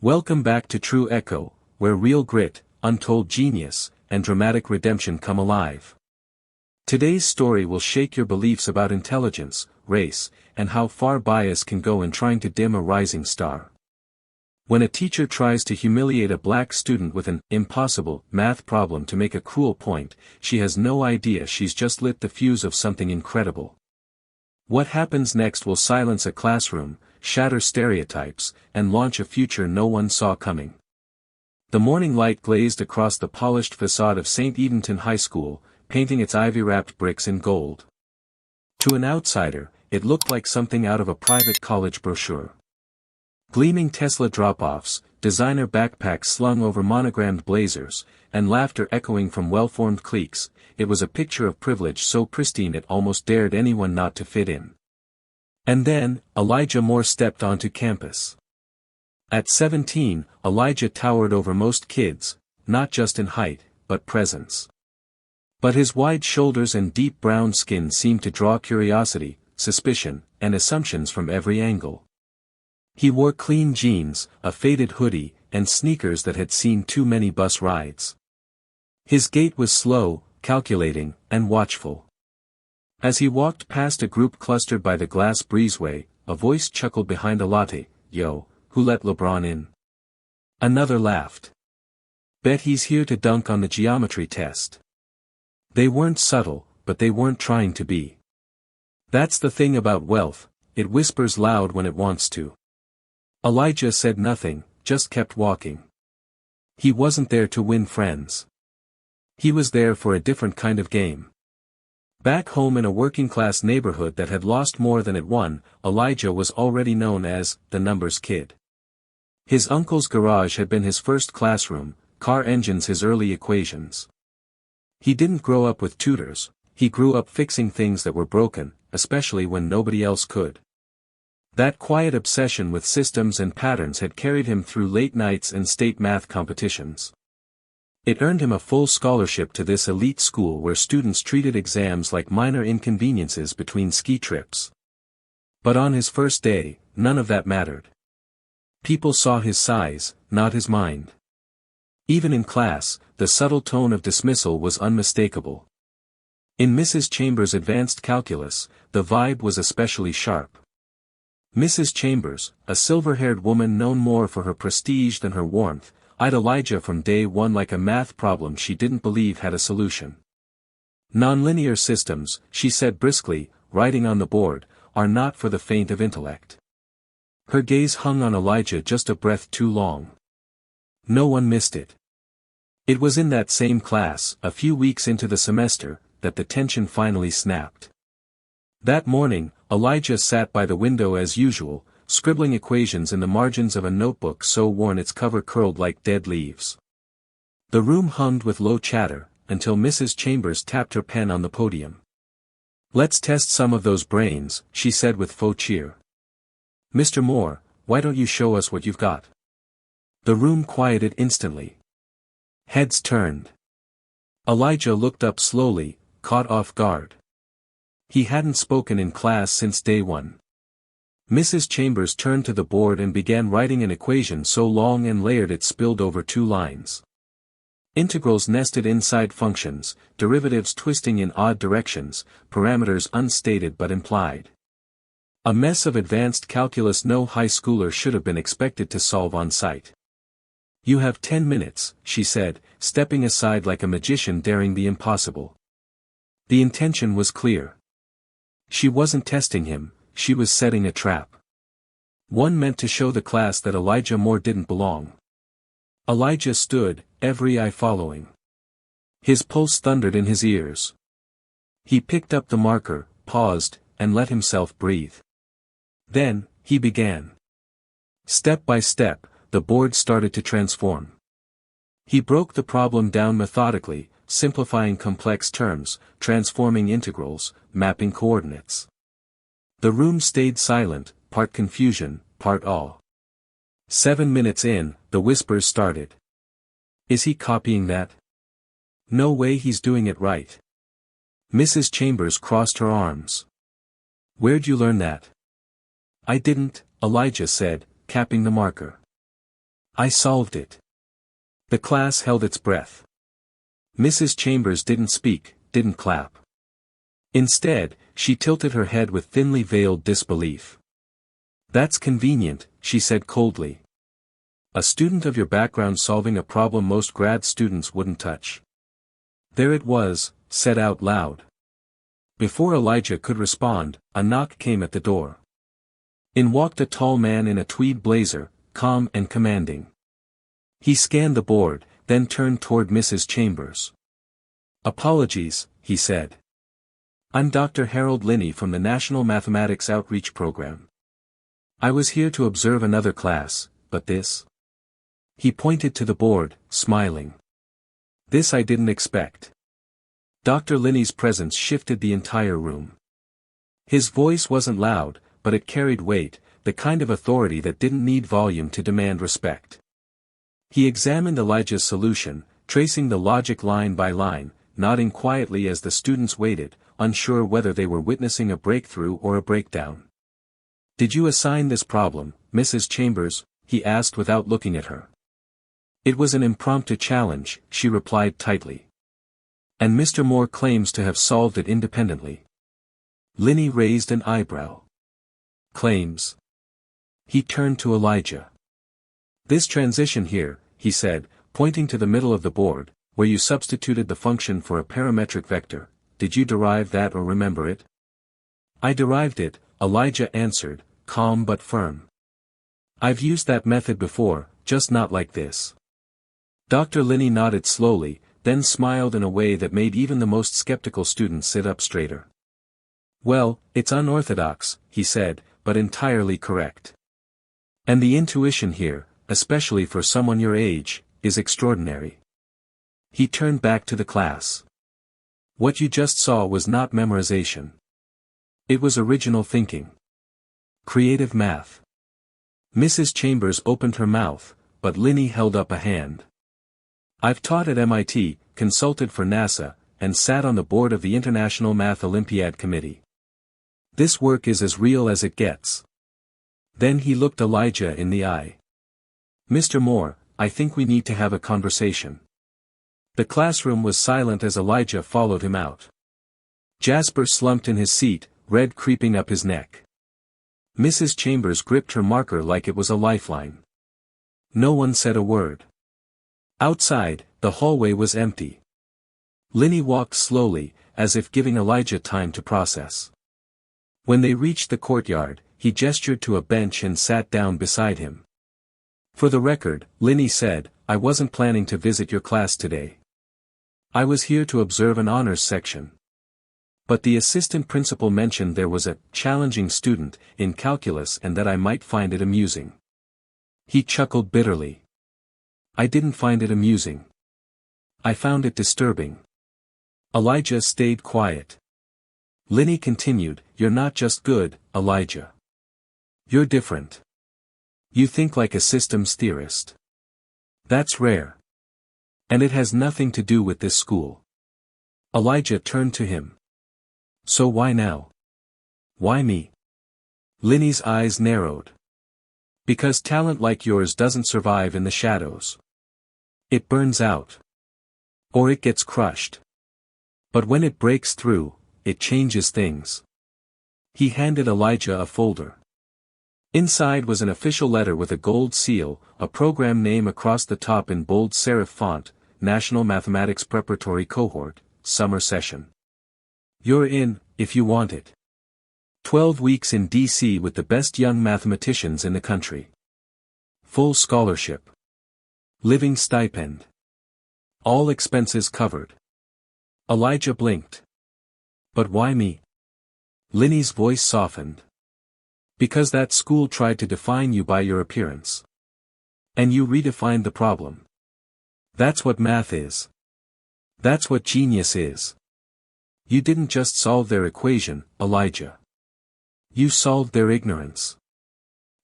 Welcome back to True Echo, where real grit, untold genius, and dramatic redemption come alive. Today's story will shake your beliefs about intelligence, race, and how far bias can go in trying to dim a rising star. When a teacher tries to humiliate a black student with an impossible math problem to make a cruel point, she has no idea she's just lit the fuse of something incredible. What happens next will silence a classroom, shatter stereotypes, and launch a future no one saw coming. The morning light glazed across the polished facade of St. Edenton High School, painting its ivy-wrapped bricks in gold. To an outsider, it looked like something out of a private college brochure. Gleaming Tesla drop-offs, designer backpacks slung over monogrammed blazers, and laughter echoing from well-formed cliques, it was a picture of privilege so pristine it almost dared anyone not to fit in. And then, Elijah Moore stepped onto campus. At 17, Elijah towered over most kids, not just in height, but presence. But his wide shoulders and deep brown skin seemed to draw curiosity, suspicion, and assumptions from every angle. He wore clean jeans, a faded hoodie, and sneakers that had seen too many bus rides. His gait was slow, calculating, and watchful. As he walked past a group clustered by the glass breezeway, a voice chuckled behind a latte, "Yo, who let LeBron in?" Another laughed. "Bet he's here to dunk on the geometry test." They weren't subtle, but they weren't trying to be. That's the thing about wealth, it whispers loud when it wants to. Elijah said nothing, just kept walking. He wasn't there to win friends. He was there for a different kind of game. Back home in a working-class neighborhood that had lost more than it won, Elijah was already known as the numbers kid. His uncle's garage had been his first classroom, car engines his early equations. He didn't grow up with tutors, he grew up fixing things that were broken, especially when nobody else could. That quiet obsession with systems and patterns had carried him through late nights and state math competitions. It earned him a full scholarship to this elite school where students treated exams like minor inconveniences between ski trips. But on his first day, none of that mattered. People saw his size, not his mind. Even in class, the subtle tone of dismissal was unmistakable. In Mrs. Chambers' advanced calculus, the vibe was especially sharp. Mrs. Chambers, a silver-haired woman known more for her prestige than her warmth, eyed Elijah from day one like a math problem she didn't believe had a solution. Nonlinear systems, she said briskly, writing on the board, are not for the faint of intellect. Her gaze hung on Elijah just a breath too long. No one missed it. It was in that same class, a few weeks into the semester, that the tension finally snapped. That morning, Elijah sat by the window as usual, scribbling equations in the margins of a notebook so worn its cover curled like dead leaves. The room hummed with low chatter, until Mrs. Chambers tapped her pen on the podium. "Let's test some of those brains," she said with faux cheer. "Mr. Moore, why don't you show us what you've got?" The room quieted instantly. Heads turned. Elijah looked up slowly, caught off guard. He hadn't spoken in class since day one. Mrs. Chambers turned to the board and began writing an equation so long and layered it spilled over 2 lines. Integrals nested inside functions, derivatives twisting in odd directions, parameters unstated but implied. A mess of advanced calculus no high schooler should have been expected to solve on sight. "You have 10 minutes, she said, stepping aside like a magician daring the impossible. The intention was clear. She wasn't testing him, she was setting a trap. One meant to show the class that Elijah Moore didn't belong. Elijah stood, every eye following. His pulse thundered in his ears. He picked up the marker, paused, and let himself breathe. Then, he began. Step by step, the board started to transform. He broke the problem down methodically, simplifying complex terms, transforming integrals, mapping coordinates. The room stayed silent, part confusion, part awe. 7 minutes in, the whispers started. "Is he copying that? No way he's doing it right." Mrs. Chambers crossed her arms. "Where'd you learn that?" "I didn't," Elijah said, capping the marker. I solved it. The class held its breath. Mrs. Chambers didn't speak, didn't clap. Instead, she tilted her head with thinly veiled disbelief. That's convenient, she said coldly. A student of your background solving a problem most grad students wouldn't touch. There it was, said out loud. Before Elijah could respond, a knock came at the door. In walked a tall man in a tweed blazer, calm and commanding. He scanned the board, then turned toward Mrs. Chambers. Apologies, he said. I'm Dr. Harold Linney from the National Mathematics Outreach Program. I was here to observe another class, but this? He pointed to the board, smiling. This I didn't expect. Dr. Linney's presence shifted the entire room. His voice wasn't loud, but it carried weight, the kind of authority that didn't need volume to demand respect. He examined Elijah's solution, tracing the logic line by line, nodding quietly as the students waited, unsure whether they were witnessing a breakthrough or a breakdown. Did you assign this problem, Mrs. Chambers? He asked without looking at her. It was an impromptu challenge, she replied tightly. And Mr. Moore claims to have solved it independently. Linney raised an eyebrow. Claims. He turned to Elijah. This transition here, he said, pointing to the middle of the board, where you substituted the function for a parametric vector, did you derive that or remember it? I derived it, Elijah answered, calm but firm. I've used that method before, just not like this. Dr. Linney nodded slowly, then smiled in a way that made even the most skeptical student sit up straighter. Well, it's unorthodox, he said, but entirely correct. And the intuition here, especially for someone your age, is extraordinary. He turned back to the class. What you just saw was not memorization. It was original thinking. Creative math. Mrs. Chambers opened her mouth, but Linney held up a hand. I've taught at MIT, consulted for NASA, and sat on the board of the International Math Olympiad Committee. This work is as real as it gets. Then he looked Elijah in the eye. Mr. Moore, I think we need to have a conversation. The classroom was silent as Elijah followed him out. Jasper slumped in his seat, red creeping up his neck. Mrs. Chambers gripped her marker like it was a lifeline. No one said a word. Outside, the hallway was empty. Linney walked slowly, as if giving Elijah time to process. When they reached the courtyard, he gestured to a bench and sat down beside him. For the record, Linney said, I wasn't planning to visit your class today. I was here to observe an honors section. But the assistant principal mentioned there was a challenging student in calculus and that I might find it amusing. He chuckled bitterly. I didn't find it amusing. I found it disturbing. Elijah stayed quiet. Linney continued, You're not just good, Elijah. You're different. You think like a systems theorist. That's rare. And it has nothing to do with this school. Elijah turned to him. So why now? Why me? Linney's eyes narrowed. Because talent like yours doesn't survive in the shadows. It burns out. Or it gets crushed. But when it breaks through, it changes things. He handed Elijah a folder. Inside was an official letter with a gold seal, a program name across the top in bold serif font, National Mathematics Preparatory Cohort, Summer Session. You're in, if you want it. 12 weeks in D.C. with the best young mathematicians in the country. Full scholarship. Living stipend. All expenses covered. Elijah blinked. But why me? Linney's voice softened. Because that school tried to define you by your appearance. And you redefined the problem. That's what math is. That's what genius is. You didn't just solve their equation, Elijah. You solved their ignorance.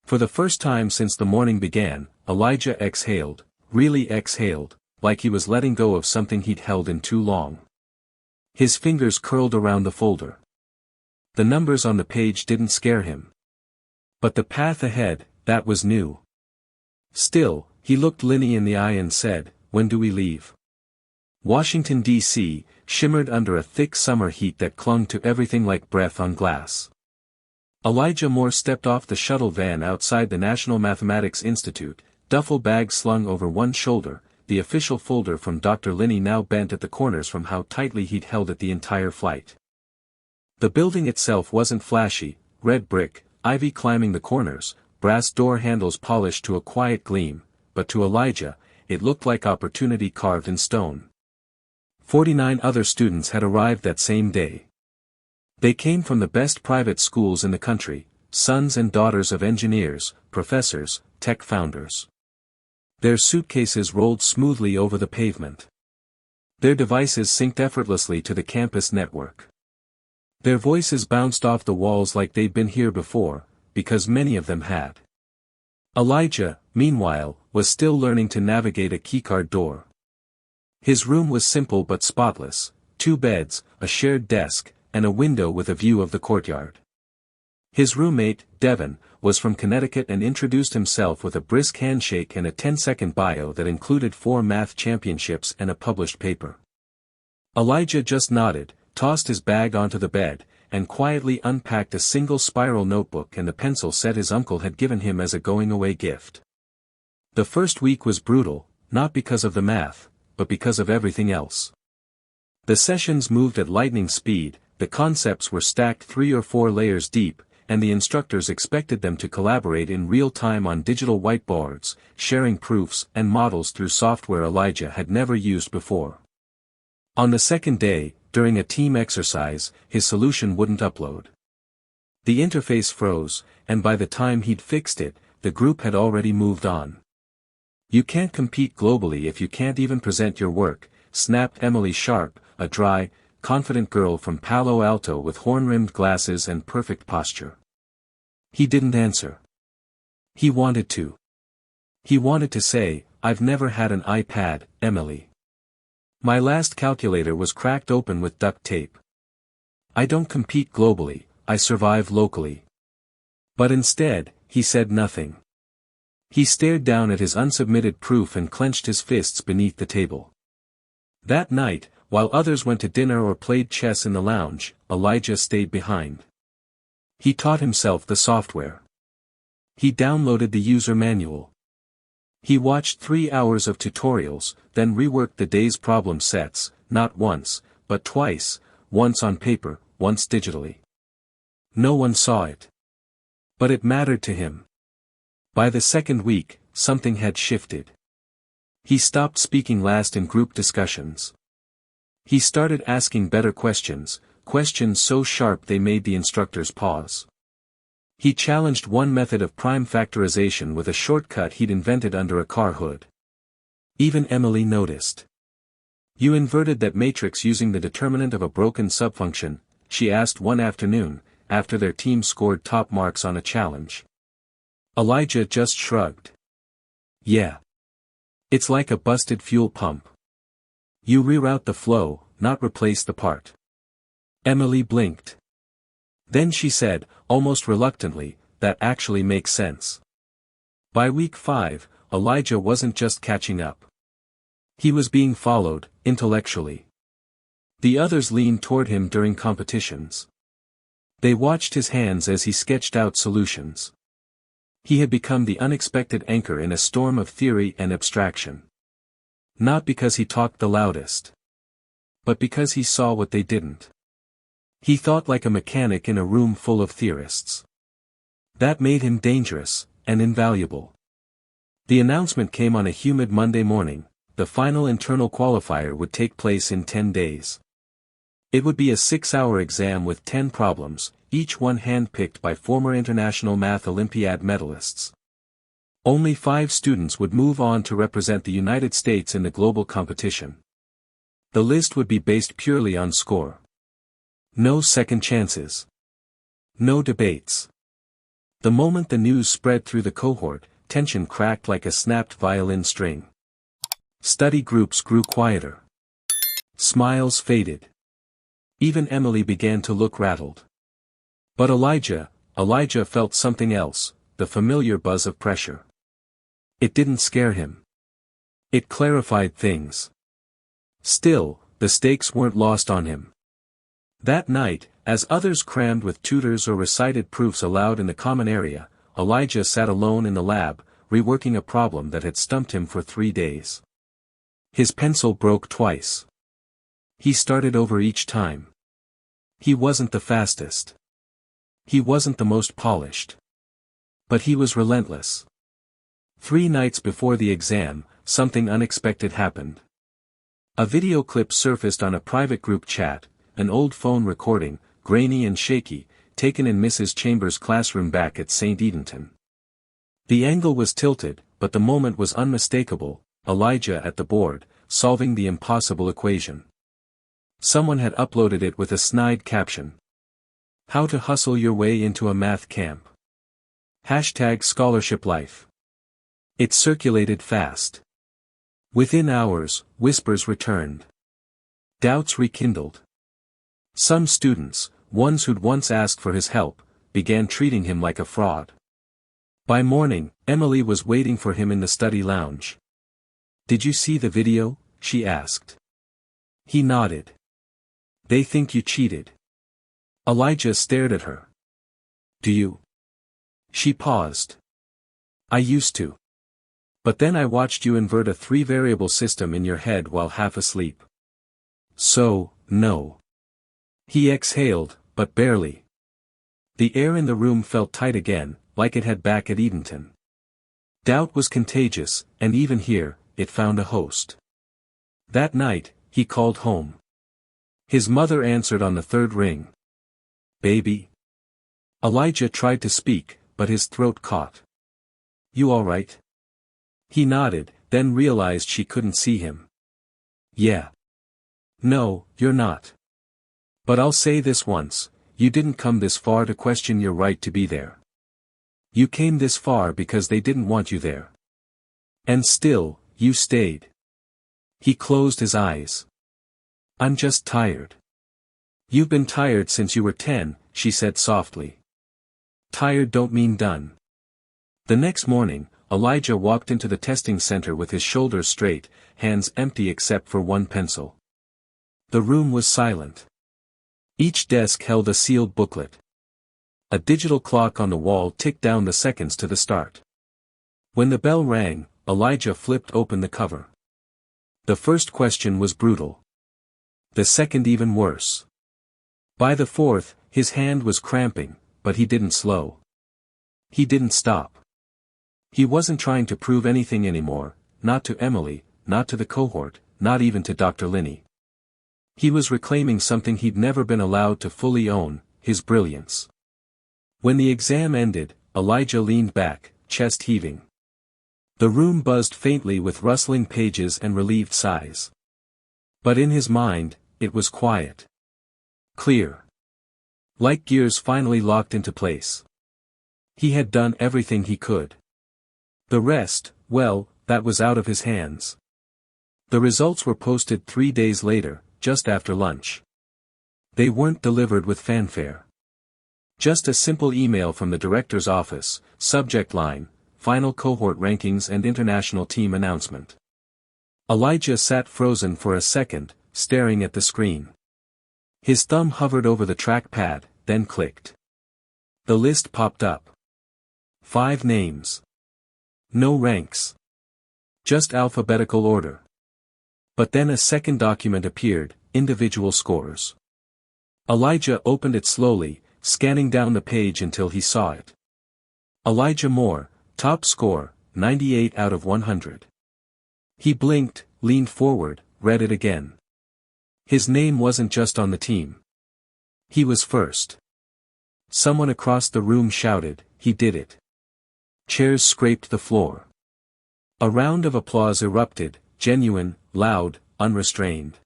For the first time since the morning began, Elijah exhaled, really exhaled, like he was letting go of something he'd held in too long. His fingers curled around the folder. The numbers on the page didn't scare him. But the path ahead, that was new. Still, he looked Linny in the eye and said, "When do we leave?" Washington, D.C., shimmered under a thick summer heat that clung to everything like breath on glass. Elijah Moore stepped off the shuttle van outside the National Mathematics Institute, duffel bag slung over one shoulder, the official folder from Dr. Linney now bent at the corners from how tightly he'd held it the entire flight. The building itself wasn't flashy, red brick, ivy climbing the corners, brass door handles polished to a quiet gleam, but to Elijah, it looked like opportunity carved in stone. 49 other students had arrived that same day. They came from the best private schools in the country, sons and daughters of engineers, professors, tech founders. Their suitcases rolled smoothly over the pavement. Their devices synced effortlessly to the campus network. Their voices bounced off the walls like they'd been here before, because many of them had. Elijah, meanwhile, was still learning to navigate a keycard door. His room was simple but spotless, 2 beds, a shared desk, and a window with a view of the courtyard. His roommate, Devin, was from Connecticut and introduced himself with a brisk handshake and a 10-second bio that included 4 math championships and a published paper. Elijah just nodded, tossed his bag onto the bed, and quietly unpacked a single spiral notebook and the pencil set his uncle had given him as a going-away gift. The first week was brutal, not because of the math, but because of everything else. The sessions moved at lightning speed, the concepts were stacked 3 or 4 layers deep, and the instructors expected them to collaborate in real time on digital whiteboards, sharing proofs and models through software Elijah had never used before. On the second day, during a team exercise, his solution wouldn't upload. The interface froze, and by the time he'd fixed it, the group had already moved on. "You can't compete globally if you can't even present your work," snapped Emily Sharp, a dry, confident girl from Palo Alto with horn-rimmed glasses and perfect posture. He didn't answer. He wanted to. He wanted to say, "I've never had an iPad, Emily. My last calculator was cracked open with duct tape. I don't compete globally, I survive locally." But instead, he said nothing. He stared down at his unsubmitted proof and clenched his fists beneath the table. That night, while others went to dinner or played chess in the lounge, Elijah stayed behind. He taught himself the software. He downloaded the user manual. He watched 3 hours of tutorials, then reworked the day's problem sets, not once, but twice, once on paper, once digitally. No one saw it. But it mattered to him. By the second week, something had shifted. He stopped speaking last in group discussions. He started asking better questions, questions so sharp they made the instructors pause. He challenged one method of prime factorization with a shortcut he'd invented under a car hood. Even Emily noticed. "You inverted that matrix using the determinant of a broken subfunction," she asked one afternoon, after their team scored top marks on a challenge. Elijah just shrugged. "Yeah. It's like a busted fuel pump. You reroute the flow, not replace the part." Emily blinked. Then she said, almost reluctantly, "That actually makes sense." By week 5, Elijah wasn't just catching up. He was being followed, intellectually. The others leaned toward him during competitions. They watched his hands as he sketched out solutions. He had become the unexpected anchor in a storm of theory and abstraction. Not because he talked the loudest, but because he saw what they didn't. He thought like a mechanic in a room full of theorists. That made him dangerous, and invaluable. The announcement came on a humid Monday morning. The final internal qualifier would take place in 10 days. It would be a 6-hour exam with 10 problems, each one hand-picked by former International Math Olympiad medalists. Only 5 students would move on to represent the United States in the global competition. The list would be based purely on score. No second chances. No debates. The moment the news spread through the cohort, tension cracked like a snapped violin string. Study groups grew quieter. Smiles faded. Even Emily began to look rattled. But Elijah felt something else, the familiar buzz of pressure. It didn't scare him. It clarified things. Still, the stakes weren't lost on him. That night, as others crammed with tutors or recited proofs aloud in the common area, Elijah sat alone in the lab, reworking a problem that had stumped him for 3 days. His pencil broke twice. He started over each time. He wasn't the fastest. He wasn't the most polished. But he was relentless. 3 nights before the exam, something unexpected happened. A video clip surfaced on a private group chat, an old phone recording, grainy and shaky, taken in Mrs. Chambers' classroom back at St. Edenton. The angle was tilted, but the moment was unmistakable, Elijah at the board, solving the impossible equation. Someone had uploaded it with a snide caption. How to hustle your way into a math camp. #scholarship life. It circulated fast. Within hours, whispers returned. Doubts rekindled. Some students, ones who'd once asked for his help, began treating him like a fraud. By morning, Emily was waiting for him in the study lounge. "Did you see the video?" she asked. He nodded. "They think you cheated." Elijah stared at her. "Do you?" She paused. "I used to. But then I watched you invert a 3-variable system in your head while half asleep. So, no." He exhaled, but barely. The air in the room felt tight again, like it had back at Edenton. Doubt was contagious, and even here, it found a host. That night, he called home. His mother answered on the 3rd ring. "Baby?" Elijah tried to speak, but his throat caught. "You all right?" He nodded, then realized she couldn't see him. "Yeah. No, you're not. But I'll say this once, you didn't come this far to question your right to be there. You came this far because they didn't want you there. And still, you stayed." He closed his eyes. "I'm just tired." "You've been tired since you were 10, she said softly. "Tired don't mean done." The next morning, Elijah walked into the testing center with his shoulders straight, hands empty except for one pencil. The room was silent. Each desk held a sealed booklet. A digital clock on the wall ticked down the seconds to the start. When the bell rang, Elijah flipped open the cover. The first question was brutal. The second even worse. By the fourth, his hand was cramping, but he didn't slow. He didn't stop. He wasn't trying to prove anything anymore, not to Emily, not to the cohort, not even to Dr. Linney. He was reclaiming something he'd never been allowed to fully own, his brilliance. When the exam ended, Elijah leaned back, chest heaving. The room buzzed faintly with rustling pages and relieved sighs. But in his mind, it was quiet. Clear. Like gears finally locked into place. He had done everything he could. The rest, well, that was out of his hands. The results were posted 3 days later, just after lunch. They weren't delivered with fanfare. Just a simple email from the director's office, subject line, final cohort rankings and international team announcement. Elijah sat frozen for a second, staring at the screen. His thumb hovered over the trackpad, then clicked. The list popped up. 5 names. No ranks. Just alphabetical order. But then a second document appeared, individual scores. Elijah opened it slowly, scanning down the page until he saw it. Elijah Moore, top score, 98 out of 100. He blinked, leaned forward, read it again. His name wasn't just on the team. He was first. Someone across the room shouted, "He did it." Chairs scraped the floor. A round of applause erupted, genuine, loud, unrestrained.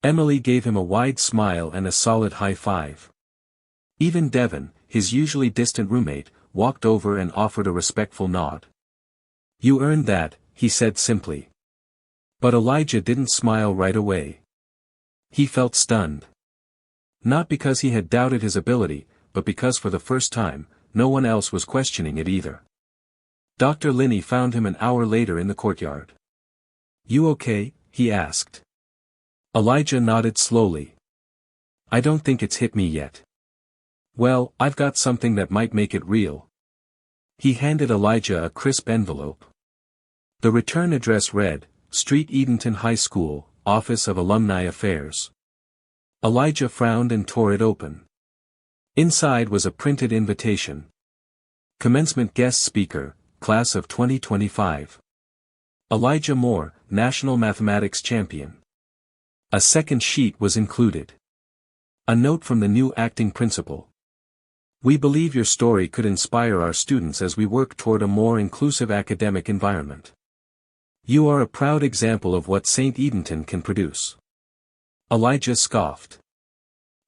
Emily gave him a wide smile and a solid high five. Even Devon, his usually distant roommate, walked over and offered a respectful nod. "You earned that," he said simply. But Elijah didn't smile right away. He felt stunned. Not because he had doubted his ability, but because for the first time, no one else was questioning it either. Dr. Linney found him an hour later in the courtyard. "You okay?" he asked. Elijah nodded slowly. "I don't think it's hit me yet." "Well, I've got something that might make it real." He handed Elijah a crisp envelope. The return address read, Street Edenton High School, Office of Alumni Affairs. Elijah frowned and tore it open. Inside was a printed invitation. Commencement guest speaker, Class of 2025. Elijah Moore, National Mathematics Champion. A second sheet was included. A note from the new acting principal. "We believe your story could inspire our students as we work toward a more inclusive academic environment. You are a proud example of what St. Edenton can produce." Elijah scoffed.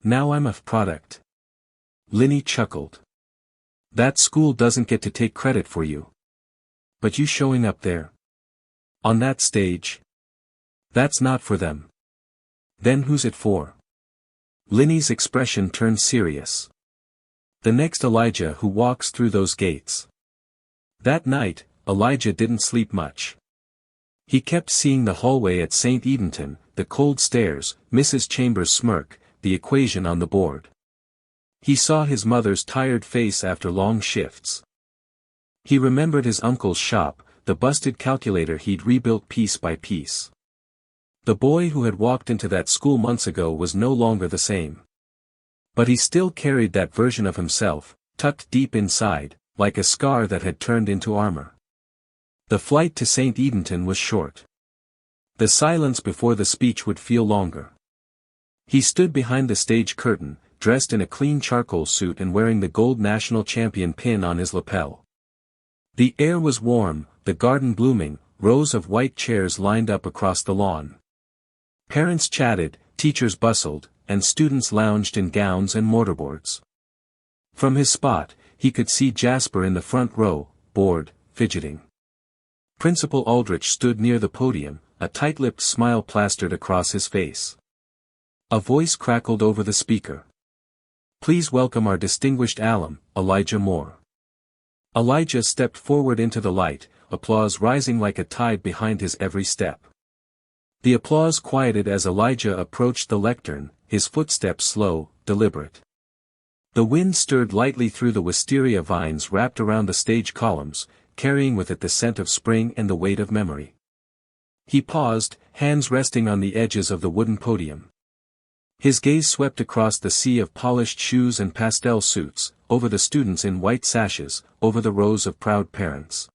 "Now I'm a product." Linney chuckled. "That school doesn't get to take credit for you. But you showing up there, on that stage, that's not for them. Then who's it for?" Linney's expression turned serious. "The next Elijah who walks through those gates." That night, Elijah didn't sleep much. He kept seeing the hallway at St. Edenton, the cold stairs, Mrs. Chambers' smirk, the equation on the board. He saw his mother's tired face after long shifts. He remembered his uncle's shop, the busted calculator he'd rebuilt piece by piece. The boy who had walked into that school months ago was no longer the same. But he still carried that version of himself, tucked deep inside, like a scar that had turned into armor. The flight to St. Edenton was short. The silence before the speech would feel longer. He stood behind the stage curtain, dressed in a clean charcoal suit and wearing the gold national champion pin on his lapel. The air was warm, the garden blooming, rows of white chairs lined up across the lawn. Parents chatted, teachers bustled, and students lounged in gowns and mortarboards. From his spot, he could see Jasper in the front row, bored, fidgeting. Principal Aldrich stood near the podium, a tight-lipped smile plastered across his face. A voice crackled over the speaker. "Please welcome our distinguished alum, Elijah Moore." Elijah stepped forward into the light, applause rising like a tide behind his every step. The applause quieted as Elijah approached the lectern, his footsteps slow, deliberate. The wind stirred lightly through the wisteria vines wrapped around the stage columns, carrying with it the scent of spring and the weight of memory. He paused, hands resting on the edges of the wooden podium. His gaze swept across the sea of polished shoes and pastel suits, over the students in white sashes, over the rows of proud parents.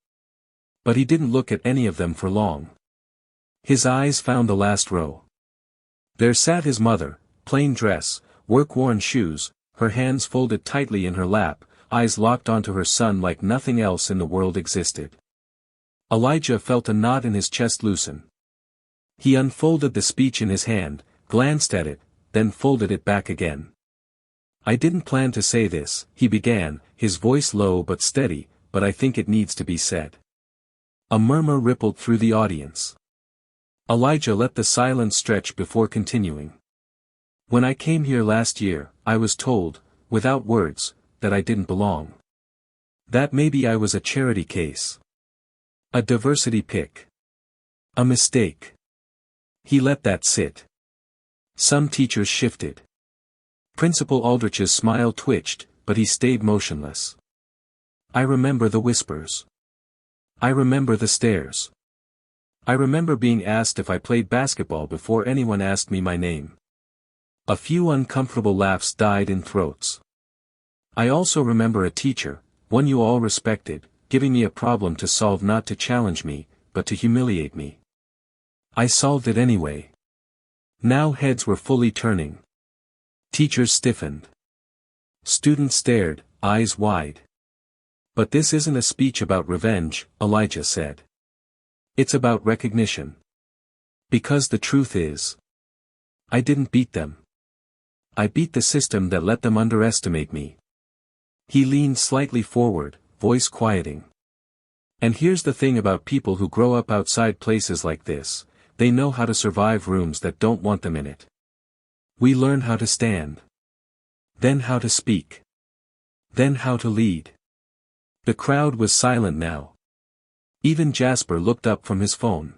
But he didn't look at any of them for long. His eyes found the last row. There sat his mother, plain dress, work-worn shoes, her hands folded tightly in her lap, eyes locked onto her son like nothing else in the world existed. Elijah felt a knot in his chest loosen. He unfolded the speech in his hand, glanced at it, then folded it back again. "I didn't plan to say this," he began, his voice low but steady, "but I think it needs to be said." A murmur rippled through the audience. Elijah let the silence stretch before continuing. "When I came here last year, I was told, without words, that I didn't belong. That maybe I was a charity case. A diversity pick. A mistake." He let that sit. Some teachers shifted. Principal Aldrich's smile twitched, but he stayed motionless. "I remember the whispers. I remember the stares. I remember being asked if I played basketball before anyone asked me my name." A few uncomfortable laughs died in throats. "I also remember a teacher, one you all respected, giving me a problem to solve, not to challenge me, but to humiliate me. I solved it anyway." Now heads were fully turning. Teachers stiffened. Students stared, eyes wide. "But this isn't a speech about revenge," Elijah said. "It's about recognition. Because the truth is, I didn't beat them. I beat the system that let them underestimate me." He leaned slightly forward, voice quieting. "And here's the thing about people who grow up outside places like this, they know how to survive rooms that don't want them in it. We learn how to stand. Then how to speak. Then how to lead." The crowd was silent now. Even Jasper looked up from his phone.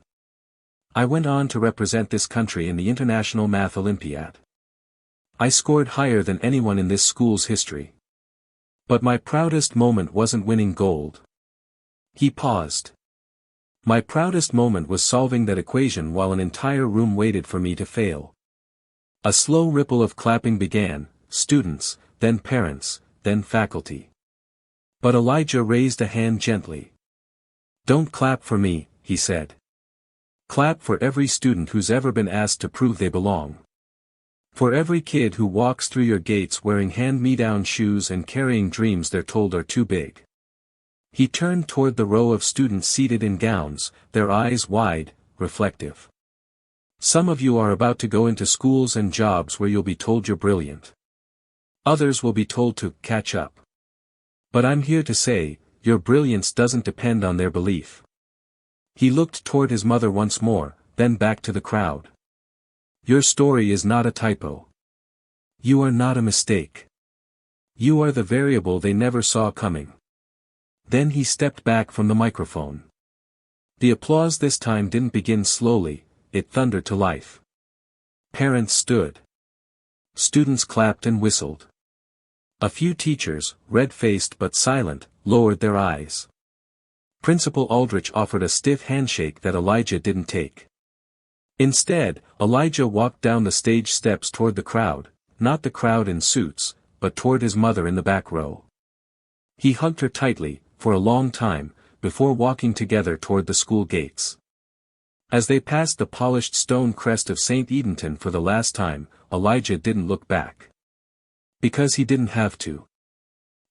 I went on to represent this country in the International Math Olympiad. I scored higher than anyone in this school's history. But my proudest moment wasn't winning gold. He paused. My proudest moment was solving that equation while an entire room waited for me to fail. A slow ripple of clapping began, students, then parents, then faculty. But Elijah raised a hand gently. "Don't clap for me," he said. "Clap for every student who's ever been asked to prove they belong. For every kid who walks through your gates wearing hand-me-down shoes and carrying dreams they're told are too big." He turned toward the row of students seated in gowns, their eyes wide, reflective. "Some of you are about to go into schools and jobs where you'll be told you're brilliant. Others will be told to catch up. But I'm here to say, your brilliance doesn't depend on their belief." He looked toward his mother once more, then back to the crowd. "Your story is not a typo. You are not a mistake. You are the variable they never saw coming." Then he stepped back from the microphone. The applause this time didn't begin slowly, it thundered to life. Parents stood. Students clapped and whistled. A few teachers, red-faced but silent, lowered their eyes. Principal Aldrich offered a stiff handshake that Elijah didn't take. Instead, Elijah walked down the stage steps toward the crowd, not the crowd in suits, but toward his mother in the back row. He hugged her tightly, for a long time, before walking together toward the school gates. As they passed the polished stone crest of St. Edenton for the last time, Elijah didn't look back. Because he didn't have to.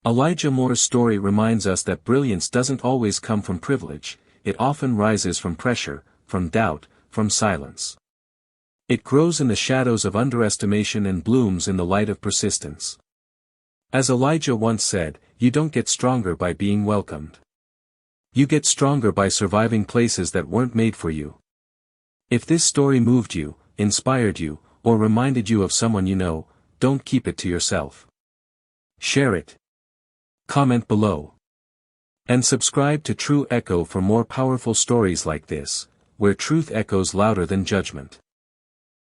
Elijah Moore's story reminds us that brilliance doesn't always come from privilege, it often rises from pressure, from doubt, from silence. It grows in the shadows of underestimation and blooms in the light of persistence. As Elijah once said, you don't get stronger by being welcomed. You get stronger by surviving places that weren't made for you. If this story moved you, inspired you, or reminded you of someone you know, don't keep it to yourself. Share it. Comment below. And subscribe to True Echo for more powerful stories like this, where truth echoes louder than judgment.